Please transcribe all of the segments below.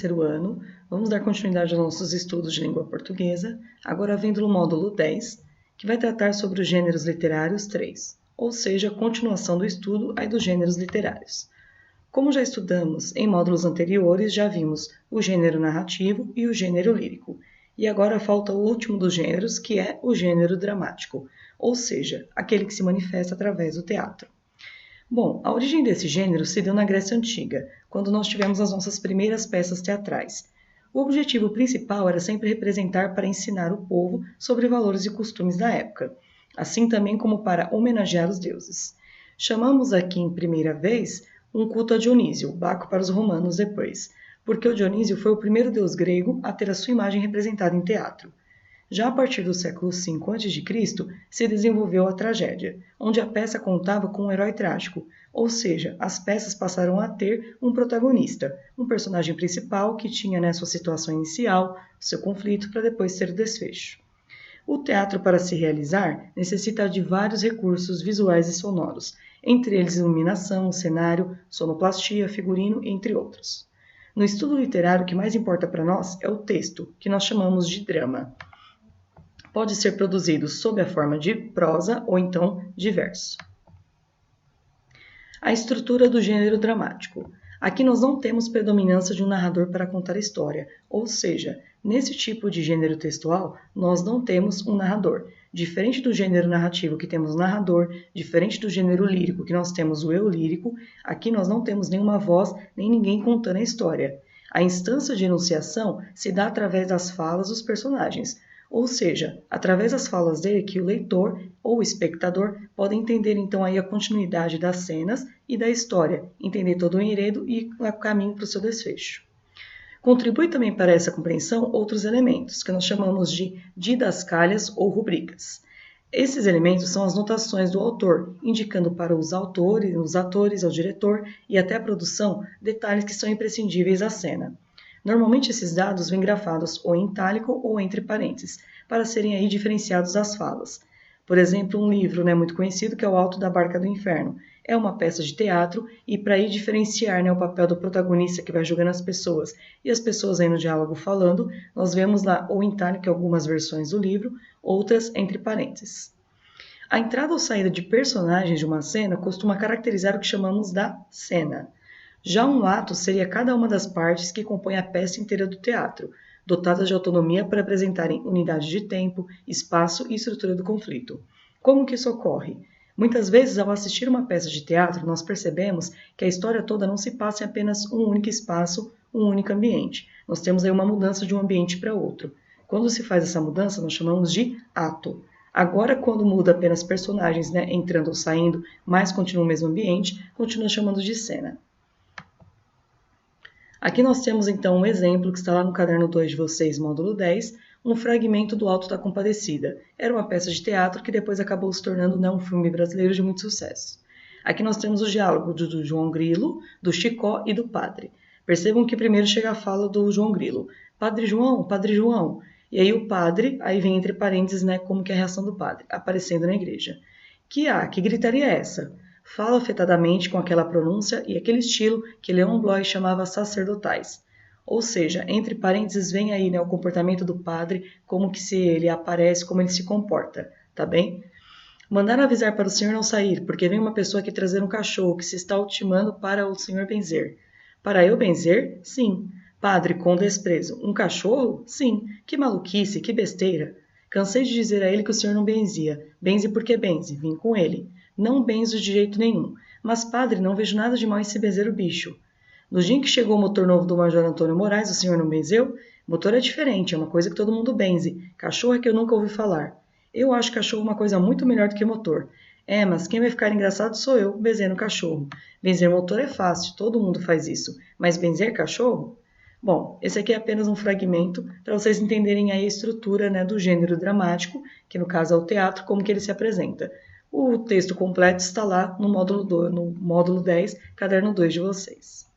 Terceiro ano, vamos dar continuidade aos nossos estudos de língua portuguesa, agora vendo no módulo 10, que vai tratar sobre os gêneros literários 3, ou seja, a continuação do estudo aí dos gêneros literários. Como já estudamos em módulos anteriores, já vimos o gênero narrativo e o gênero lírico, e agora falta o último dos gêneros, que é o gênero dramático, ou seja, aquele que se manifesta através do teatro. Bom, a origem desse gênero se deu na Grécia Antiga, quando nós tivemos as nossas primeiras peças teatrais. O objetivo principal era sempre representar para ensinar o povo sobre valores e costumes da época, assim também como para homenagear os deuses. Chamamos aqui em primeira vez um culto a Dionísio, Baco para os romanos depois, porque o Dionísio foi o primeiro deus grego a ter a sua imagem representada em teatro. Já a partir do século V a.C., se desenvolveu a tragédia, onde a peça contava com um herói trágico, ou seja, as peças passaram a ter um protagonista, um personagem principal que tinha sua situação inicial, seu conflito, para depois ter o desfecho. O teatro, para se realizar, necessita de vários recursos visuais e sonoros, entre eles iluminação, cenário, sonoplastia, figurino, entre outros. No estudo literário, o que mais importa para nós é o texto, que nós chamamos de drama. Pode ser produzido sob a forma de prosa ou então de verso. A estrutura do gênero dramático. Aqui nós não temos predominância de um narrador para contar a história, ou seja, nesse tipo de gênero textual, nós não temos um narrador. Diferente do gênero narrativo, que temos narrador, diferente do gênero lírico, que nós temos o eu lírico, aqui nós não temos nenhuma voz, nem ninguém contando a história. A instância de enunciação se dá através das falas dos personagens, ou seja, através das falas dele que o leitor ou o espectador pode entender então aí a continuidade das cenas e da história, entender todo o enredo e o caminho para o seu desfecho. Contribui também para essa compreensão outros elementos, que nós chamamos de didascálias ou rubricas. Esses elementos são as notações do autor, indicando para os autores, os atores, ao diretor e até a produção detalhes que são imprescindíveis à cena. Normalmente esses dados vêm grafados ou em itálico ou entre parênteses, para serem aí diferenciados das falas. Por exemplo, um livro muito conhecido que é O Alto da Barca do Inferno. É uma peça de teatro e para aí diferenciar o papel do protagonista que vai jogando as pessoas e as pessoas aí no diálogo falando, nós vemos lá ou em itálico algumas versões do livro, outras entre parênteses. A entrada ou saída de personagens de uma cena costuma caracterizar o que chamamos da cena. Já um ato seria cada uma das partes que compõem a peça inteira do teatro, dotadas de autonomia para apresentarem unidade de tempo, espaço e estrutura do conflito. Como que isso ocorre? Muitas vezes, ao assistir uma peça de teatro, nós percebemos que a história toda não se passa em apenas um único espaço, um único ambiente. Nós temos aí uma mudança de um ambiente para outro. Quando se faz essa mudança, nós chamamos de ato. Agora, quando muda apenas personagens, entrando ou saindo, mas continua o mesmo ambiente, continua chamando de cena. Aqui nós temos então um exemplo que está lá no caderno 2 de vocês, módulo 10, um fragmento do Alto da Compadecida. Era uma peça de teatro que depois acabou se tornando um filme brasileiro de muito sucesso. Aqui nós temos o diálogo do João Grilo, do Chicó e do padre. Percebam que primeiro chega a fala do João Grilo. Padre João, Padre João. E aí o padre, aí vem entre parênteses, como que é a reação do padre, aparecendo na igreja. Que gritaria é essa? Fala afetadamente com aquela pronúncia e aquele estilo que Leon Bloy chamava sacerdotais. Ou seja, entre parênteses vem aí o comportamento do padre, como que se ele aparece, como ele se comporta, tá bem? Mandaram avisar para o senhor não sair, porque vem uma pessoa aqui trazer um cachorro que se está ultimando para o senhor benzer. Para eu benzer? Sim. Padre, com desprezo. Um cachorro? Sim. Que maluquice, que besteira. Cansei de dizer a ele que o senhor não benzia. Benze porque benze, vim com ele. Não benzo de jeito nenhum. Mas, padre, não vejo nada de mal em se benzer o bicho. No dia em que chegou o motor novo do Major Antônio Moraes, o senhor não benzeu? Motor é diferente, é uma coisa que todo mundo benze. Cachorro é que eu nunca ouvi falar. Eu acho cachorro uma coisa muito melhor do que motor. Mas quem vai ficar engraçado sou eu, benzendo cachorro. Benzer motor é fácil, todo mundo faz isso. Mas benzer cachorro? Bom, esse aqui é apenas um fragmento para vocês entenderem aí a estrutura do gênero dramático, que no caso é o teatro, como que ele se apresenta. O texto completo está lá no módulo 10, caderno 2 de vocês.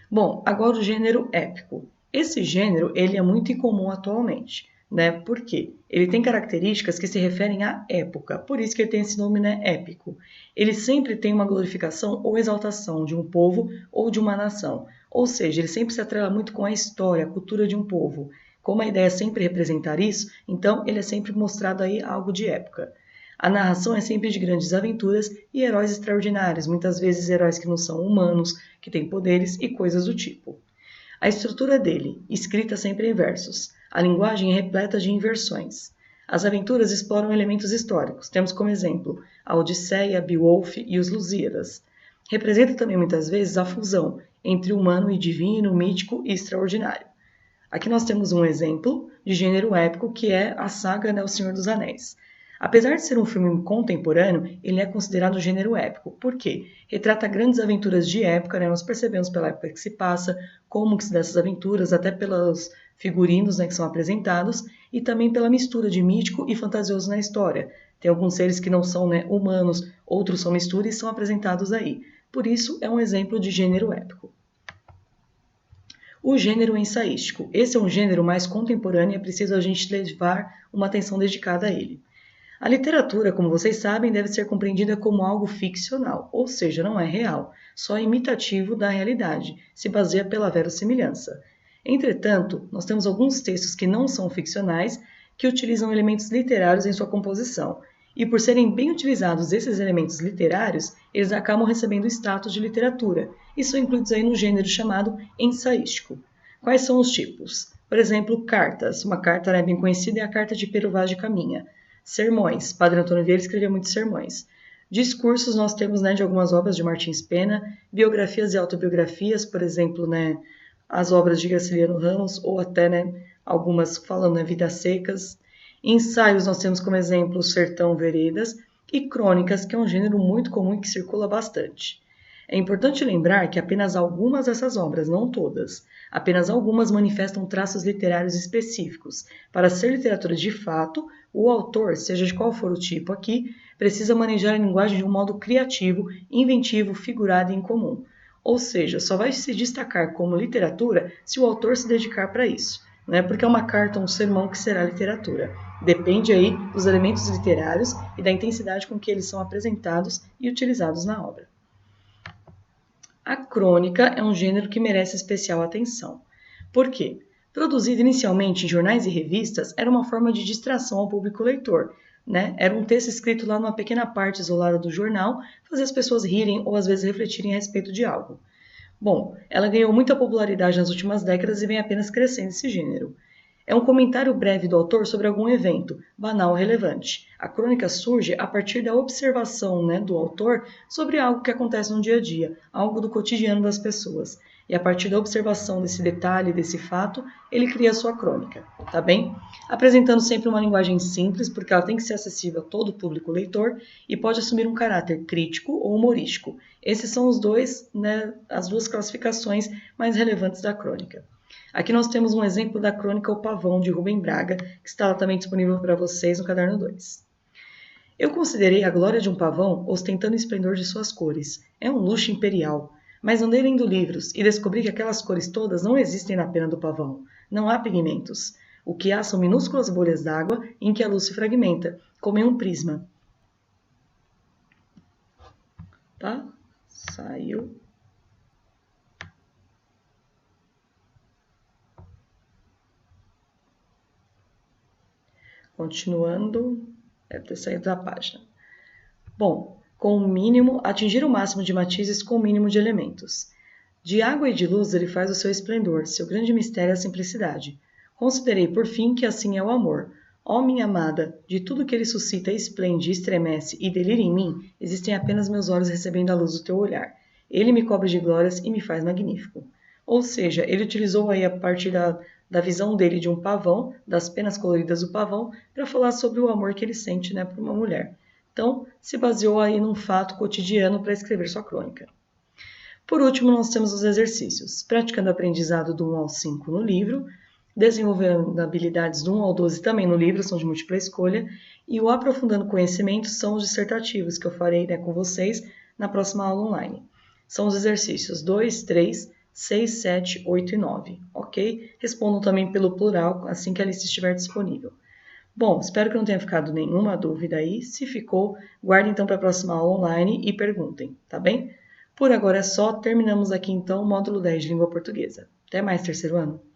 Bom, agora o gênero épico. Esse gênero ele é muito incomum atualmente. né? Por quê? Ele tem características que se referem à época, por isso que ele tem esse nome, né, épico. Ele sempre tem uma glorificação ou exaltação de um povo ou de uma nação, ou seja, ele sempre se atrela muito com a história, a cultura de um povo. Como a ideia é sempre representar isso, então ele é sempre mostrado aí algo de época. A narração é sempre de grandes aventuras e heróis extraordinários, muitas vezes heróis que não são humanos, que têm poderes e coisas do tipo. A estrutura dele, escrita sempre em versos. A linguagem é repleta de inversões. As aventuras exploram elementos históricos. Temos como exemplo a Odisseia, Beowulf e os Lusíadas. Representa também muitas vezes a fusão entre humano e divino, mítico e extraordinário. Aqui nós temos um exemplo de gênero épico que é a saga, né, O Senhor dos Anéis. Apesar de ser um filme contemporâneo, ele é considerado gênero épico. Por quê? Retrata grandes aventuras de época, né? Nós percebemos pela época que se passa, como que se dá essas aventuras, até pelos figurinos, né, que são apresentados, e também pela mistura de mítico e fantasioso na história. Tem alguns seres que não são, né, humanos, outros são mistura e são apresentados aí. Por isso, é um exemplo de gênero épico. O gênero ensaístico. Esse é um gênero mais contemporâneo e é preciso a gente levar uma atenção dedicada a ele. A literatura, como vocês sabem, deve ser compreendida como algo ficcional, ou seja, não é real, só imitativo da realidade, se baseia pela verossimilhança. Entretanto, nós temos alguns textos que não são ficcionais, que utilizam elementos literários em sua composição, e por serem bem utilizados esses elementos literários, eles acabam recebendo o status de literatura, e são incluídos aí no gênero chamado ensaístico. Quais são os tipos? Por exemplo, cartas. Uma carta, né, bem conhecida é a Carta de Pero Vaz de Caminha. Sermões. Padre Antônio Vieira escrevia muitos sermões. Discursos nós temos, né, de algumas obras de Martins Pena, biografias e autobiografias, por exemplo, né, as obras de Graciliano Ramos, ou até, né, algumas falando, né, Vidas Secas. Ensaios nós temos como exemplo Sertão Veredas e crônicas, que é um gênero muito comum e que circula bastante. É importante lembrar que apenas algumas dessas obras, não todas, apenas algumas manifestam traços literários específicos. Para ser literatura de fato, o autor, seja de qual for o tipo aqui, precisa manejar a linguagem de um modo criativo, inventivo, figurado e incomum. Ou seja, só vai se destacar como literatura se o autor se dedicar para isso. Não é porque é uma carta ou um sermão que será literatura. Depende aí dos elementos literários e da intensidade com que eles são apresentados e utilizados na obra. A crônica é um gênero que merece especial atenção. Por quê? Produzido inicialmente em jornais e revistas, era uma forma de distração ao público leitor, né? Era um texto escrito lá numa pequena parte isolada do jornal, fazer as pessoas rirem ou às vezes refletirem a respeito de algo. Bom, ela ganhou muita popularidade nas últimas décadas e vem apenas crescendo esse gênero. É um comentário breve do autor sobre algum evento, banal ou relevante. A crônica surge a partir da observação, né, do autor sobre algo que acontece no dia a dia, algo do cotidiano das pessoas. E a partir da observação desse detalhe, desse fato, ele cria a sua crônica, tá bem? Apresentando sempre uma linguagem simples, porque ela tem que ser acessível a todo o público leitor e pode assumir um caráter crítico ou humorístico. Esses são os dois, né, as duas classificações mais relevantes da crônica. Aqui nós temos um exemplo da crônica O Pavão, de Rubem Braga, que está também disponível para vocês no caderno 2. Eu considerei a glória de um pavão ostentando o esplendor de suas cores. É um luxo imperial. Mas andei lendo livros e descobri que aquelas cores todas não existem na pena do pavão. Não há pigmentos. O que há são minúsculas bolhas d'água em que a luz se fragmenta, como em um prisma. Tá? Saiu. Continuando, deve ter saído da página. Bom, com o mínimo, atingir o máximo de matizes com o mínimo de elementos. De água e de luz ele faz o seu esplendor, seu grande mistério é a simplicidade. Considerei, por fim, que assim é o amor. Ó minha amada, de tudo que ele suscita, esplende, estremece e delira em mim, existem apenas meus olhos recebendo a luz do teu olhar. Ele me cobre de glórias e me faz magnífico. Ou seja, ele utilizou aí a partir da visão dele de um pavão, das penas coloridas do pavão, para falar sobre o amor que ele sente, né, por uma mulher. Então, se baseou aí num fato cotidiano para escrever sua crônica. Por último, nós temos os exercícios. Praticando o aprendizado do 1 ao 5 no livro, desenvolvendo habilidades do 1 ao 12 também no livro, são de múltipla escolha, e o aprofundando conhecimentos são os dissertativos, que eu farei, né, com vocês na próxima aula online. São os exercícios 2, 3, 6, 7, 8 e 9, ok? Respondam também pelo plural assim que a lista estiver disponível. Bom, espero que não tenha ficado nenhuma dúvida aí. Se ficou, guardem então para a próxima aula online e perguntem, tá bem? Por agora é só, terminamos aqui então o módulo 10 de Língua Portuguesa. Até mais, terceiro ano!